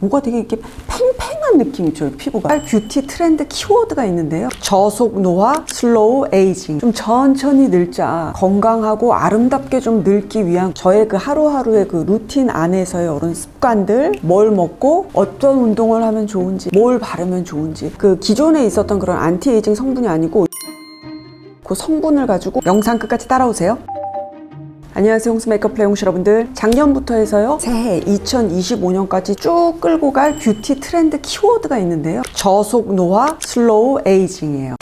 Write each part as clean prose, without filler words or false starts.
뭐가 되게 이렇게 팽팽한 느낌이 있죠, 피부가. 뷰티 트렌드 키워드가 있는데요. 저속 노화, 슬로우 에이징. 좀 천천히 늙자, 건강하고 아름답게 좀 늙기 위한 저의 그 하루하루의 그 루틴 안에서의 이런 습관들, 뭘 먹고 어떤 운동을 하면 좋은지, 뭘 바르면 좋은지, 그 기존에 있었던 그런 안티에이징 성분이 아니고 그 성분을 가지고 영상 끝까지 따라오세요. 안녕하세요, 홍수 메이크업 플레이 홍시 여러분들. 작년부터 해서요, 새해 2025년까지 쭉 끌고 갈 뷰티 트렌드 키워드가 있는데요. 저속 노화, 슬로우 에이징이에요.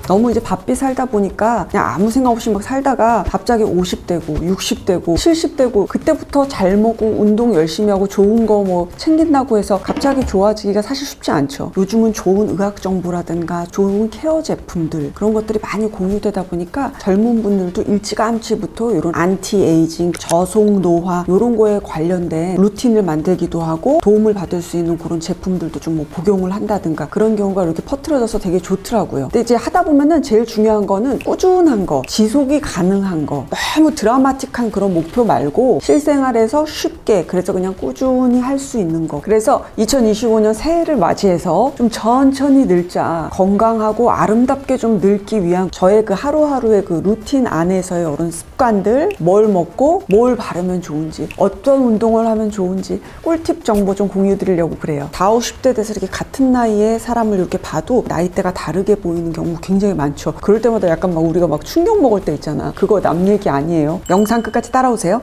너무 이제 바삐 살다 보니까 그냥 아무 생각 없이 막 살다가 갑자기 50대고 60대고 70대고 그때부터 잘 먹고 운동 열심히 하고 좋은 거 뭐 챙긴다고 해서 갑자기 좋아지기가 사실 쉽지 않죠. 요즘은 좋은 의학 정보라든가 좋은 케어 제품들 그런 것들이 많이 공유되다 보니까 젊은 분들도 일찌감치부터 이런 안티에이징, 저속 노화 이런 거에 관련된 루틴을 만들기도 하고 도움을 받을 수 있는 그런 제품들도 좀 뭐 복용을 한다든가 그런 경우가 이렇게 퍼트려져서 되게 좋더라고요. 근데 이제 하다 보면은 제일 중요한 거는 꾸준한 거, 지속이 가능한 거, 너무 드라마틱한 그런 목표 말고 실생활에서 쉽게, 그래서 그냥 꾸준히 할 수 있는 거. 그래서 2025년 새해를 맞이해서 좀 천천히 늙자, 건강하고 아름답게 좀 늙기 위한 저의 그 하루하루의 그 루틴 안에서의 이런 습관들, 뭘 먹고 뭘 바르면 좋은지, 어떤 운동을 하면 좋은지 꿀팁 정보 좀 공유 드리려고 그래요. 40, 50대 돼서 이렇게 같은 나이에 사람을 이렇게 봐도 나이대가 다르게 보이는 경우 굉장히 많죠. 그럴 때마다 약간 막 우리가 막 충격 먹을 때 있잖아. 그거 남 얘기 아니에요. 영상 끝까지 따라오세요.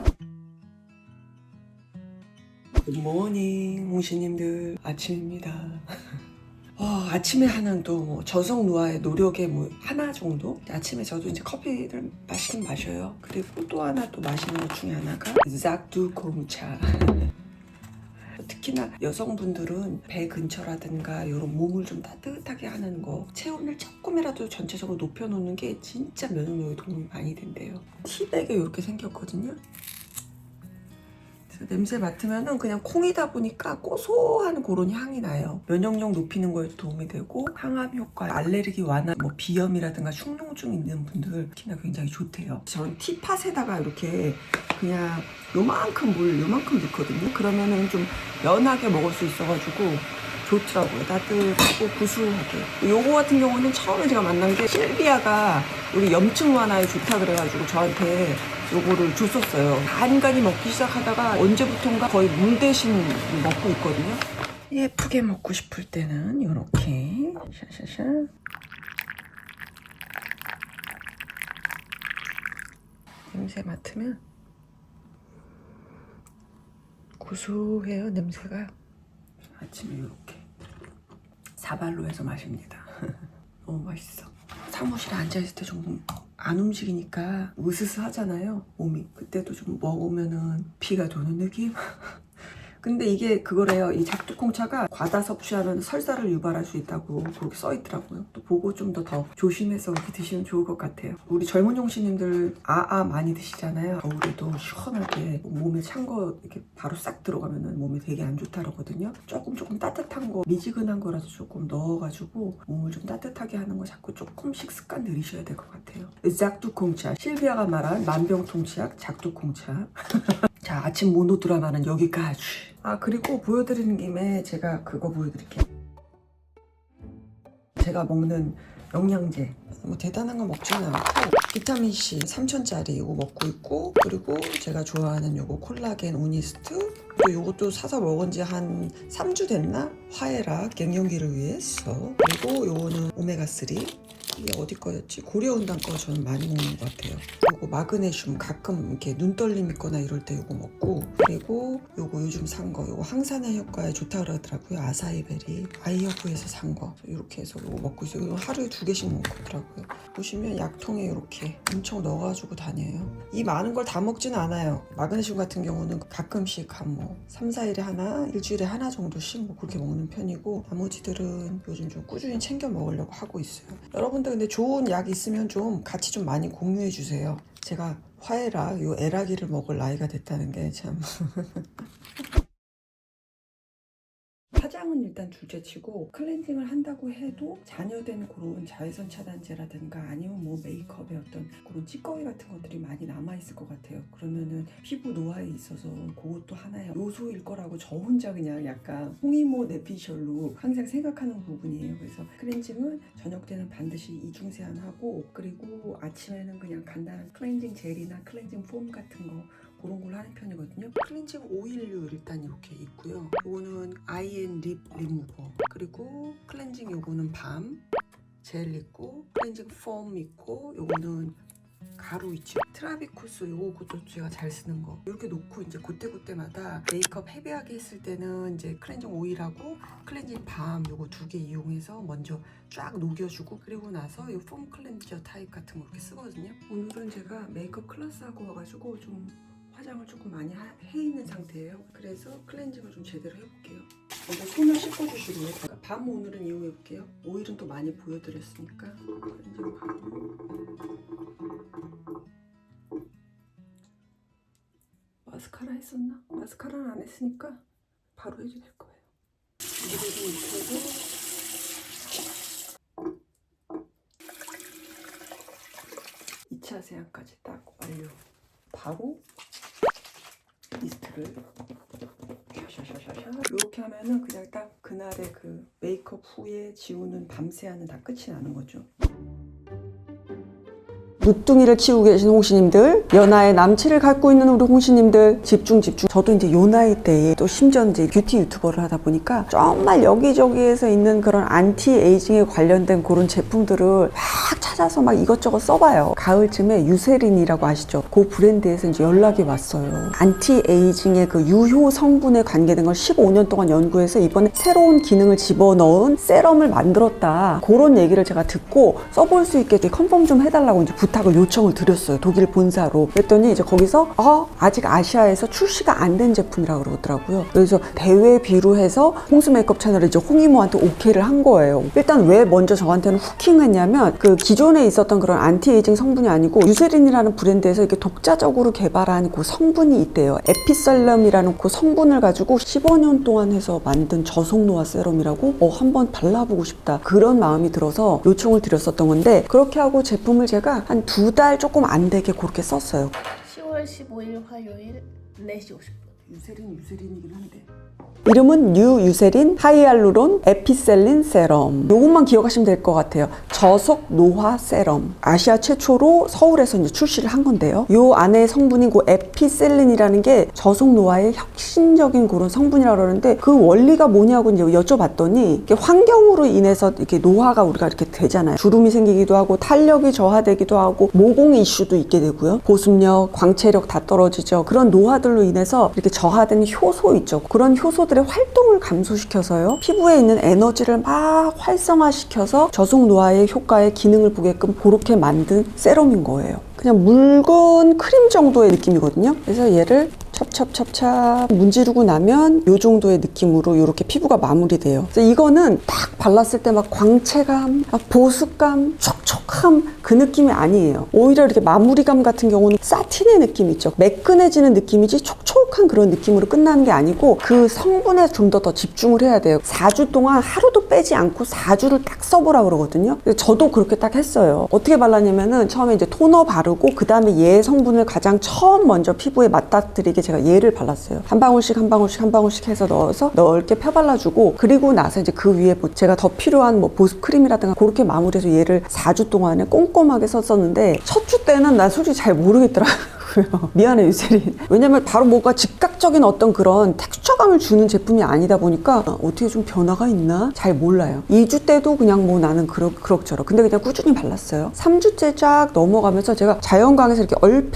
굿모닝 홍시님들, 아침입니다. 아침에 하는 또 뭐 저속 노화의 노력의 뭐 하나 정도? 아침에 저도 이제 커피를 마시긴 마셔요. 그리고 또 하나 또 마시는 것 중에 하나가 싹두 공차. 특히나 여성분들은 배 근처라든가 이런 몸을 좀 따뜻하게 하는 거, 체온을 조금이라도 전체적으로 높여놓는 게 진짜 면역력에 도움이 많이 된대요. 티백에 이렇게 생겼거든요. 냄새 맡으면은 그냥 콩이다 보니까 고소한 그런 향이 나요. 면역력 높이는 거에도 도움이 되고 항암 효과, 알레르기 완화, 뭐 비염이라든가 축농증 있는 분들 특히나 굉장히 좋대요. 저는 티팟에다가 이렇게 그냥 요만큼 물 요만큼 넣거든요. 그러면은 좀 연하게 먹을 수 있어가지고 좋더라고요. 따뜻하고 구수하게. 요거 같은 경우는 처음에 제가 만난 게 실비아가 우리 염증 완화에 좋다 그래가지고 저한테 요거를 줬었어요. 간간히 먹기 시작하다가 언제부턴가 거의 물 대신 먹고 있거든요. 예쁘게 먹고 싶을 때는 요렇게 샤샤샤. 냄새 맡으면 구수해요, 냄새가. 아침에 이렇게 사발로 해서 마십니다. 너무 맛있어. 사무실에 앉아있을 때 좀 안 움직이니까 으스스 하잖아요, 몸이. 그때도 좀 먹으면은 피가 도는 느낌? 근데 이게 그거래요. 이 작두콩차가 과다 섭취하면 설사를 유발할 수 있다고 그렇게 써있더라고요. 또 보고 좀 더 조심해서 이렇게 드시면 좋을 것 같아요. 우리 젊은 용신님들 많이 드시잖아요. 겨울에도 시원하게 몸에 찬 거 이렇게 바로 싹 들어가면은 몸에 되게 안 좋다 그러거든요. 조금 따뜻한 거, 미지근한 거라도 조금 넣어가지고 몸을 좀 따뜻하게 하는 거 자꾸 조금씩 습관 들이셔야 될 것 같아요. 작두콩차, 실비아가 말한 만병통치약 작두콩차. 자, 아침 모노 드라마는 여기까지. 그리고 보여드리는 김에 제가 그거 보여드릴게요. 제가 먹는 영양제, 뭐 대단한 거 먹지는 않고 비타민C 3000짜리 이거 먹고 있고, 그리고 제가 좋아하는 요거 콜라겐 우니스트, 또 요것도 사서 먹은 지 한 3주 됐나? 화해락 갱년기를 위해서. 그리고 요거는 오메가3, 이게 어디 거였지? 고려온단 거 저는 많이 먹는 것 같아요. 요거 마그네슘 가끔 이렇게 눈 떨림 있거나 이럴 때 요거 먹고, 그리고 요거 요즘 산 거, 요거 항산화 효과에 좋다 그러더라고요. 아사이베리 아이허브에서 산 거, 이렇게 해서 요거 먹고 있어요. 이거 하루에 2개씩 먹더라고요. 보시면 약통에 이렇게 엄청 넣어가지고 다녀요. 이 많은 걸 다 먹지는 않아요. 마그네슘 같은 경우는 가끔씩 한 뭐 3, 4일에 하나, 일주일에 하나 정도씩 뭐 그렇게 먹는 편이고, 나머지들은 요즘 좀 꾸준히 챙겨 먹으려고 하고 있어요. 여러분들 근데 좋은 약 있으면 좀 같이 좀 많이 공유해 주세요. 제가 화해락, 요 에라기를 먹을 나이가 됐다는 게 참. 화장은 일단 둘째치고 클렌징을 한다고 해도 잔여된 그런 자외선 차단제라든가 아니면 뭐 메이크업의 어떤 그런 찌꺼기 같은 것들이 많이 남아있을 것 같아요. 그러면은 피부 노화에 있어서 그것도 하나의 요소일 거라고 저 혼자 그냥 약간 홍이모 내피셜로 항상 생각하는 부분이에요. 그래서 클렌징은 저녁 때는 반드시 이중세안하고, 그리고 아침에는 그냥 간단한 클렌징 젤이나 클렌징 폼 같은 거 그런 걸로 하는 편이거든요. 클렌징 오일류 일단 이렇게 있고요. 요거는 아이앤 립 리무버, 그리고 클렌징 요거는 밤 젤 있고, 클렌징 폼 있고, 요거는 가루 있죠. 트라비코스 요것도 제가 잘 쓰는 거 이렇게 놓고 이제 그때그때마다 메이크업 헤비하게 했을 때는 이제 클렌징 오일하고 클렌징 밤 요거 두 개 이용해서 먼저 쫙 녹여주고, 그리고 나서 이 폼 클렌저 타입 같은 거 이렇게 쓰거든요. 오늘은 제가 메이크업 클래스 하고 와가지고 좀 화장을 조금 많이 해 있는 상태예요. 그래서 클렌징을 좀 제대로 해볼게요. 먼저 손을 씻어주시고요. 밤 오늘은 이용해볼게요. 오일은 또 많이 보여드렸으니까. 클렌징 밤. 마스카라 했었나? 마스카라는 안 했으니까 바로 해도 될 거예요. 물을 묻히고 2차 세안까지 딱 완료. 바로 미스트를 샤샤샤샤샤 이렇게 하면은 그냥 딱 그날의 그 메이크업 후에 지우는 밤 세안은 다 끝이 나는 거죠. 늦둥이를 키우고 계신 홍시님들, 연하의 남치를 갖고 있는 우리 홍시님들, 집중. 저도 이제 요 나이 때에 또 심지어 이제 뷰티 유튜버를 하다 보니까 정말 여기저기에서 있는 그런 안티 에이징에 관련된 그런 제품들을 막 찾아서 막 이것저것 써봐요. 가을쯤에 유세린이라고 아시죠? 그 브랜드에서 이제 연락이 왔어요. 안티 에이징의 그 유효 성분에 관계된 걸 15년 동안 연구해서 이번에 새로운 기능을 집어넣은 세럼을 만들었다. 그런 얘기를 제가 듣고 써볼 수 있게 컨펌 좀 해달라고 이제 부탁을 요청을 드렸어요. 독일 본사로. 그랬더니 이제 거기서 아직 아시아에서 출시가 안 된 제품이라고 그러더라고요. 그래서 대외비로 해서 홍수 메이크업 채널에 이제 홍이모한테 오케이를 한 거예요. 일단 왜 먼저 저한테는 후킹했냐면 그 기존에 있었던 그런 안티에이징 성분이 아니고 유세린이라는 브랜드에서 이렇게 독자적으로 개발한 그 성분이 있대요. 에피셀럼이라는 그 성분을 가지고 15년 동안 해서 만든 저속 노화 세럼이라고 한번 발라보고 싶다. 그런 마음이 들어서 요청을 드렸었던 건데, 그렇게 하고 제품을 제가 한 2달 조금 안 되게 그렇게 썼어요. 10월 15일 화요일 4시 50분. 유세린이긴 한데 이름은 뉴 유세린 하이알루론 에피셀린 세럼. 요것만 기억하시면 될 것 같아요. 저속 노화 세럼. 아시아 최초로 서울에서 이제 출시를 한 건데요. 요 안에 성분인 그 에피셀린이라는 게 저속 노화의 혁신적인 그런 성분이라고 그러는데, 그 원리가 뭐냐고 이제 여쭤봤더니, 이게 환경으로 인해서 이렇게 노화가 우리가 이렇게 되잖아요. 주름이 생기기도 하고 탄력이 저하되기도 하고 모공 이슈도 있게 되고요. 보습력, 광채력 다 떨어지죠. 그런 노화들로 인해서 이렇게 저하된 효소 있죠. 그런 효소들의 활동을 감소시켜서요, 피부에 있는 에너지를 막 활성화시켜서 저속 노화의 효과의 기능을 보게끔 그렇게 만든 세럼인 거예요. 그냥 묽은 크림 정도의 느낌이거든요. 그래서 얘를 찹찹찹찹 문지르고 나면 이 정도의 느낌으로 이렇게 피부가 마무리돼요. 그래서 이거는 딱 발랐을 때 막 광채감, 막 보습감, 촉촉함 그 느낌이 아니에요. 오히려 이렇게 마무리감 같은 경우는 사틴의 느낌 있죠. 매끈해지는 느낌이지 촉촉한 그런 느낌으로 끝나는 게 아니고 그 성분에 좀 더 집중을 해야 돼요. 4주 동안 하루도 빼지 않고 4주를 딱 써보라 그러거든요. 그래서 저도 그렇게 딱 했어요. 어떻게 발랐냐면은 처음에 이제 토너 바르고 그 다음에 얘 성분을 가장 처음 먼저 피부에 맞닥뜨리게 제가 얘를 발랐어요. 한 방울씩 한 방울씩 한 방울씩 해서 넣어서 넓게 펴발라주고, 그리고 나서 이제 그 위에 뭐 제가 더 필요한 뭐 보습 크림이라든가 그렇게 마무리해서 얘를 4주 동안에 꼼꼼하게 썼었는데, 첫 주 때는 난 솔직히 잘 모르겠더라고요. 미안해 유세린. 왜냐면 바로 뭔가 즉각적인 어떤 그런 텍스처감을 주는 제품이 아니다 보니까 어떻게 좀 변화가 있나 잘 몰라요. 2주 때도 그냥 뭐 나는 그럭저럭 근데 그냥 꾸준히 발랐어요. 3주째 쫙 넘어가면서 제가 자연광에서 이렇게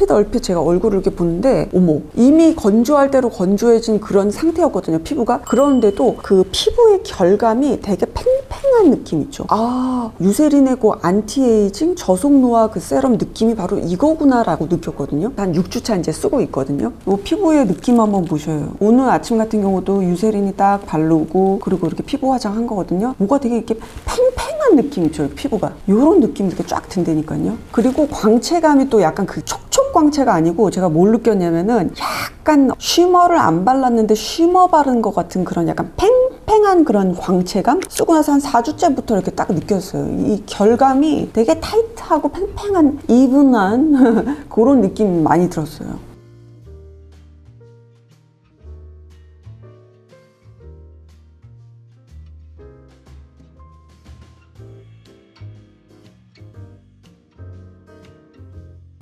얼핏 제가 얼굴을 이렇게 보는데, 어머, 이미 건조할 대로 건조해진 그런 상태였거든요, 피부가. 그런데도 그 피부의 결감이 되게 팽팽한 느낌 있죠. 아, 유세린의 그 안티에이징 저속 노화 그 세럼 느낌이 바로 이거구나 라고 느꼈거든요. 한 6주차 이제 쓰고 있거든요. 이 피부의 느낌 한번 보셔요. 오늘 아침 같은 경우도 유세린이 딱 바르고 그리고 이렇게 피부 화장한 거거든요. 뭐가 되게 이렇게 팽팽한 느낌 있죠, 피부가. 이런 느낌이 이렇게 쫙 든다니까요. 그리고 광채감이 또 약간 그 촉촉 광채가 아니고, 제가 뭘 느꼈냐면은 약간 쉬머를 안 발랐는데 쉬머 바른 것 같은 그런 약간 팽팽한 팽팽한 그런 광채감? 쓰고 나서 한 4주째부터 이렇게 딱 느꼈어요. 이 결감이 되게 타이트하고 팽팽한 이분한 그런 느낌 많이 들었어요.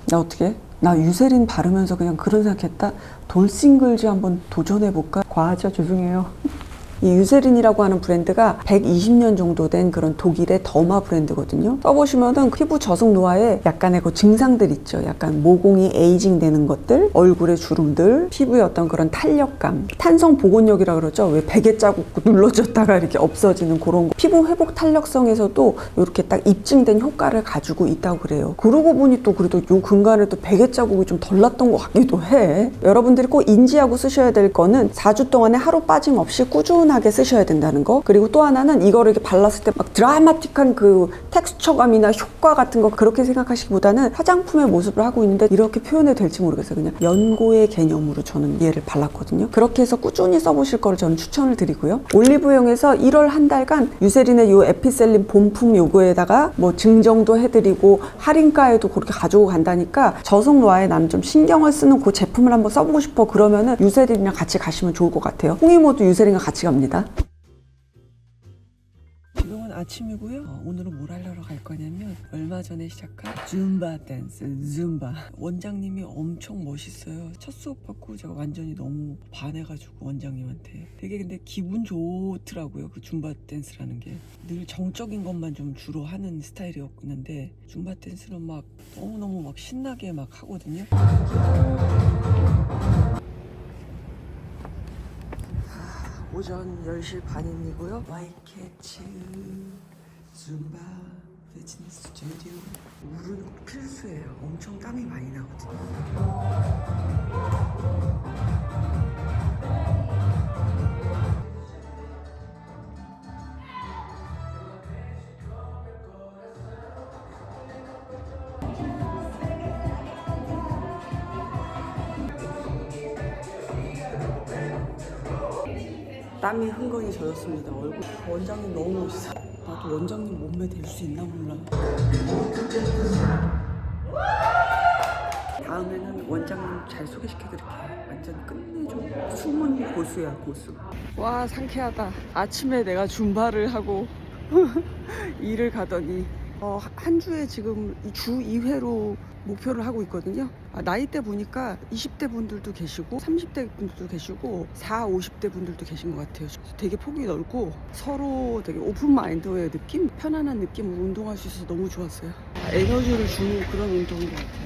나 어떻게? 나 유세린 바르면서 그냥 그런 생각했다. 돌싱글즈 한번 도전해볼까? 과하죠? 죄송해요. 이 유세린이라고 하는 브랜드가 120년 정도 된 그런 독일의 더마 브랜드거든요. 써보시면은 피부 저속 노화에 약간의 그 증상들 있죠. 약간 모공이 에이징 되는 것들, 얼굴의 주름들, 피부의 어떤 그런 탄력감, 탄성 복원력이라 그러죠. 왜 베개 자국 눌러줬다가 이렇게 없어지는 그런 거. 피부 회복 탄력성에서도 이렇게 딱 입증된 효과를 가지고 있다고 그래요. 그러고 보니 또 그래도 요 근간에 또 베개 자국이 좀 덜 났던 것 같기도 해. 여러분들이 꼭 인지하고 쓰셔야 될 거는 4주 동안에 하루 빠짐없이 꾸준하게 쓰셔야 된다는 거. 그리고 또 하나는 이거를 이렇게 발랐을 때 막 드라마틱한 그 텍스처감이나 효과 같은 거 그렇게 생각하시기보다는 화장품의 모습을 하고 있는데 이렇게 표현해도 될지 모르겠어요. 그냥 연고의 개념으로 저는 얘를 발랐거든요. 그렇게 해서 꾸준히 써보실 거를 저는 추천을 드리고요. 올리브영에서 1월 한 달간 유세린의 요 에피셀린 본품 요거에다가 뭐 증정도 해드리고 할인가에도 그렇게 가지고 간다니까 저속 노화에 나는 좀 신경을 쓰는 그 제품을 한번 써보고 싶어. 그러면은 유세린이랑 같이 가시면 좋을 것 같아요. 홍이모도 유세린과 같이 갑니다. 지금은 아침이고요. 오늘은 뭘 하려고 갈 거냐면 얼마 전에 시작한 줌바 댄스, 줌바. 원장님이 엄청 멋있어요. 첫 수업 받고 제가 완전히 너무 반해가지고 원장님한테 되게 근데 기분 좋더라고요. 그 줌바 댄스라는 게 늘 정적인 것만 좀 주로 하는 스타일이었는데 줌바 댄스는 막 너무너무 막 신나게 막 하거든요. 오전 10시 반입니고요. 와이캐츠 줌바 피트니스 스튜디오. 물은 꼭 필수예요. 엄청 땀이 많이 나거든요. 땀이 흥건히 젖었습니다. 얼굴. 원장님 너무 멋있어. 나도 원장님 몸매 될 수 있나 몰라. 다음에는 원장님 잘 소개시켜드릴게요. 완전 끝내줘. 숨은 고수야, 고수. 와, 상쾌하다. 아침에 내가 줌바를 하고 일을 가더니 한 주에 지금 주 2회로 목표를 하고 있거든요. 나이대 보니까 20대 분들도 계시고 30대 분들도 계시고 40, 50대 분들도 계신 것 같아요. 되게 폭이 넓고 서로 되게 오픈 마인드의 느낌? 편안한 느낌으로 운동할 수 있어서 너무 좋았어요. 에너지를 주는 그런 운동인 것 같아요.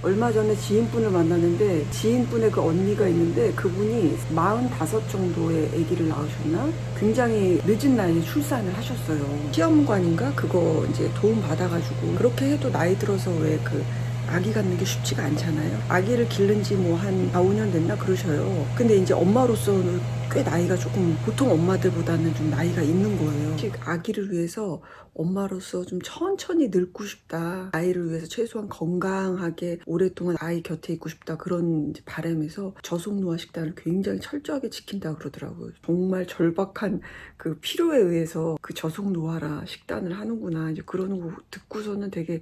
얼마 전에 지인분을 만났는데 지인분의 그 언니가 있는데 그분이 45 정도의 아기를 낳으셨나? 굉장히 늦은 나이에 출산을 하셨어요. 시험관인가? 그거 이제 도움 받아가지고 그렇게 해도 나이 들어서 왜 그 아기 갖는 게 쉽지가 않잖아요. 아기를 기른 지 뭐 한 4, 5년 됐나 그러셔요. 근데 이제 엄마로서는 꽤 나이가 조금 보통 엄마들보다는 좀 나이가 있는 거예요. 아기를 위해서 엄마로서 좀 천천히 늙고 싶다. 아이를 위해서 최소한 건강하게 오랫동안 아이 곁에 있고 싶다. 그런 이제 바람에서 저속노화 식단을 굉장히 철저하게 지킨다 그러더라고요. 정말 절박한 그 필요에 의해서 그 저속노화라 식단을 하는구나. 이제 그러는 거 듣고서는 되게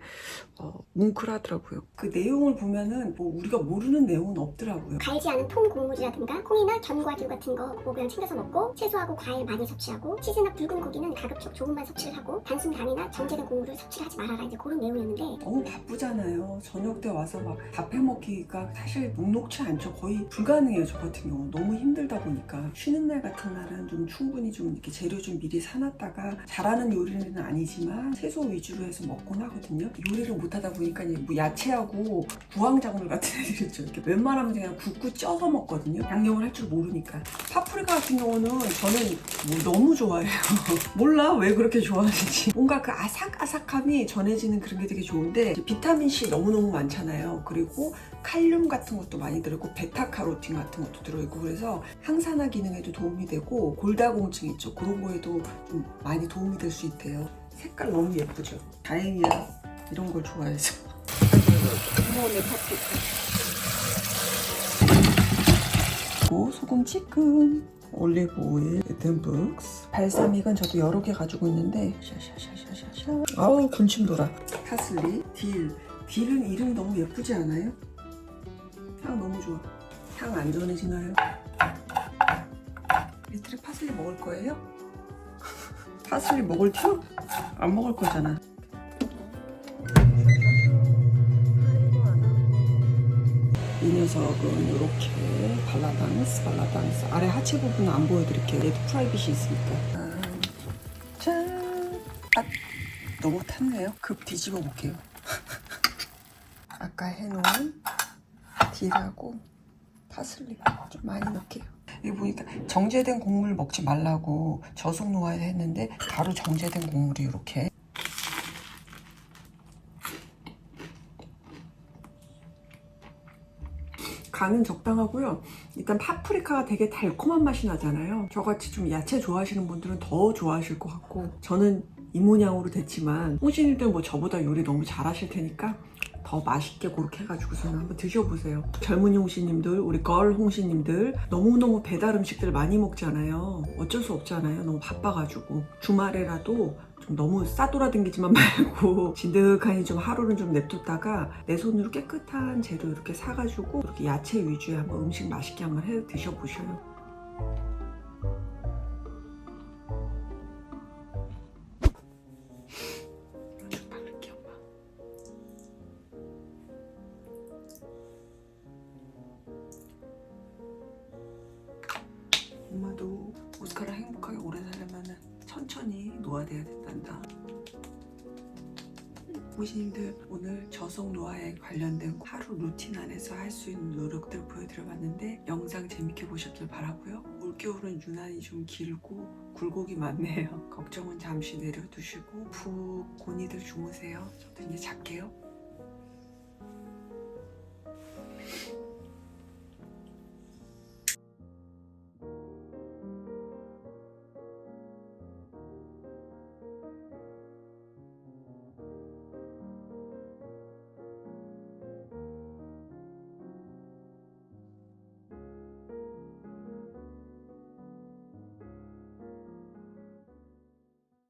뭉클하더라고요. 그 내용을 보면은 뭐 우리가 모르는 내용은 없더라고요. 갈지 않은 통곡물이라든가 콩이나 견과류 같은 거 그거 그냥 챙겨서 먹고 채소하고 과일 많이 섭취하고 치즈나 붉은 고기는 가급적 조금만 섭취를 하고 단순 간이나 정제된 곡물을 섭취를 하지 말아라. 이제 그런 내용이었는데 너무 바쁘잖아요. 저녁 때 와서 막 밥 해먹기가 사실 녹록치 않죠. 거의 불가능해요. 저 같은 경우 너무 힘들다 보니까 쉬는 날 같은 날은 좀 충분히 좀 이렇게 재료 좀 미리 사놨다가 잘하는 요리는 아니지만 채소 위주로 해서 먹곤 하거든요. 요리를 못하다 보니까 이제 뭐 야채하고 구황작물 같은 애들 있죠. 이렇게 웬만하면 그냥 굽고 쪄서 먹거든요. 양념을 할 줄 모르니까. 파프리카 같은 경우는 저는 뭐 너무 좋아해요. 몰라 왜 그렇게 좋아하는지. 뭔가 그 아삭아삭함이 전해지는 그런 게 되게 좋은데 비타민C 너무너무 많잖아요. 그리고 칼륨 같은 것도 많이 들어있고 베타카로틴 같은 것도 들어있고 그래서 항산화 기능에도 도움이 되고 골다공증 있죠. 그런 거에도 좀 많이 도움이 될 수 있대요. 색깔 너무 예쁘죠. 다행이야. 이런 걸 좋아해서. 부모네 파프리카. 소금 찌끔, 올리브 오일, 듬뿍. 발사믹은 저도 여러 개 가지고 있는데 샤샤샤샤샤. 아우 군침 돌아. 파슬리, 딜은 이름 너무 예쁘지 않아요? 향 너무 좋아. 향 안 전해지나요? 리틀의 파슬리 먹을 거예요? 파슬리 먹을 튀어? 안 먹을 거잖아. 이 녀석은 이렇게 발라당스 아래 하체 부분은 안 보여드릴게요. 얘도 프라이빗이 있으니까. 짠! 아, 너무 탔네요. 급 뒤집어 볼게요. 아까 해놓은 딜하고 파슬리 좀 많이 넣을게요. 여기 보니까 정제된 곡물 먹지 말라고 저속 노화에 했는데 바로 정제된 곡물이 이렇게. 간은 적당하고요. 일단 파프리카가 되게 달콤한 맛이 나잖아요. 저같이 좀 야채 좋아하시는 분들은 더 좋아하실 것 같고 저는 이 모양으로 됐지만 홍신님들 뭐 저보다 요리 너무 잘하실 테니까 더 맛있게 그렇게 해가지고서는 한번 드셔보세요. 젊은이 홍신님들, 우리 걸 홍신님들 너무너무 배달 음식들 많이 먹잖아요. 어쩔 수 없잖아요. 너무 바빠가지고 주말에라도 좀 너무 싸돌아다니지만 말고 진득하니 좀 하루는 좀 냅뒀다가 내 손으로 깨끗한 재료 이렇게 사가지고 이렇게 야채 위주의 한번 음식 맛있게 한번 해 드셔보셔요. 엄마도 오스카랑 행복하게 오래 살려면 천천히 노화돼야 된단다. 고객님들 오늘 저속 노화에 관련된 하루 루틴 안에서 할 수 있는 노력들 보여드려봤는데 영상 재밌게 보셨길 바라고요. 올겨울은 유난히 좀 길고 굴곡이 많네요. 걱정은 잠시 내려두시고 푹 곤히들 주무세요. 저도 이제 잘게요.